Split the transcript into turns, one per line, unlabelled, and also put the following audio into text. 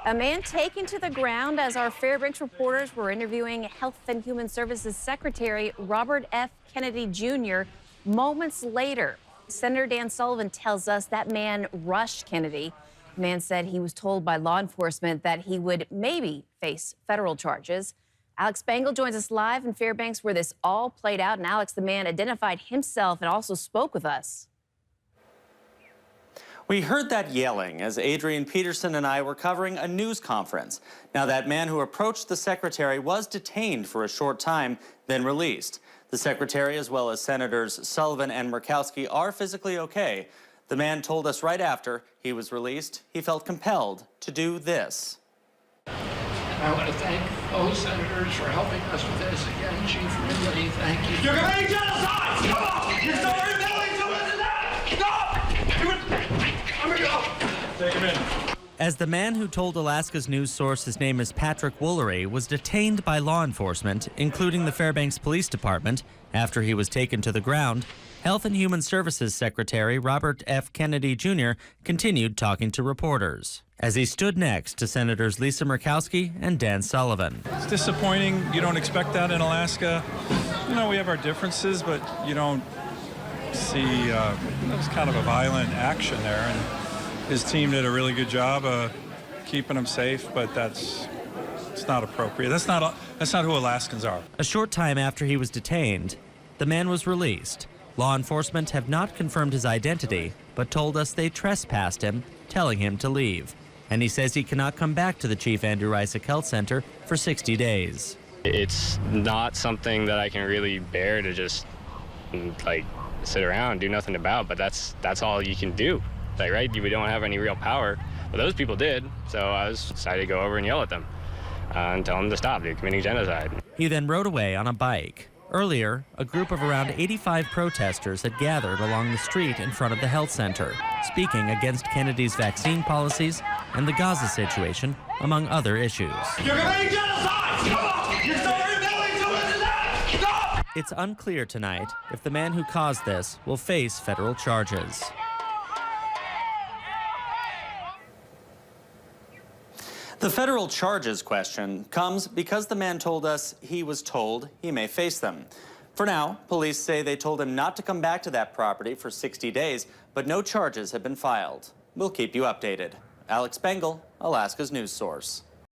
A man taken to the ground as our Fairbanks reporters were interviewing Health and Human Services Secretary Robert F. Kennedy Jr. Moments later, Senator Dan Sullivan tells us that man rushed Kennedy. The man said he was told by law enforcement that he would maybe face federal charges. Alex Bangle joins us live in Fairbanks where this all played out. And Alex, the man identified himself and also spoke with us.
We heard that yelling as Adrian Peterson and I were covering a news conference. Now, that man who approached the secretary was detained for a short time, then released. The secretary, as well as Senators Sullivan and Murkowski, are physically okay. The man told us right after he was released he felt compelled to do this.
I want to thank those senators for helping us with this. Again, Chief Ridley, thank you.
You're committing genocide! Come on! You're so rebelling to us! I'm gonna go. Take him in.
As the man who told Alaska's news source his name is Patrick Woolery was detained by law enforcement, including the Fairbanks Police Department, after he was taken to the ground, Health and Human Services Secretary Robert F. Kennedy Jr. continued talking to reporters as he stood next to Senators Lisa Murkowski and Dan Sullivan.
It's disappointing. You don't expect that in Alaska. You know, we have our differences, but you don't see that was kind of a violent action there, and his team did a really good job of keeping him safe, but it's not appropriate. That's not who Alaskans are.
A short time after he was detained, the man was released. Law enforcement have not confirmed his identity, but told us they trespassed him, telling him to leave. And he says he cannot come back to the Chief Andrew Risak Health Center for 60 days.
It's not something that I can really bear to just, like, sit around and do nothing about, but that's all you can do. Like, right? We don't have any real power. But those people did, so I decided to go over and yell at them and tell them to stop. They're committing genocide.
He then rode away on a bike. Earlier, a group of around 85 protesters had gathered along the street in front of the health center, speaking against Kennedy's vaccine policies and the Gaza situation, among other issues.
You're committing genocide! Come on! You're so rebelling to us! Stop!
It's unclear tonight if the man who caused this will face federal charges. The federal charges question comes because the man told us he was told he may face them. For now, police say they told him not to come back to that property for 60 days, but no charges have been filed. We'll keep you updated. Alex Bengal, Alaska's news source.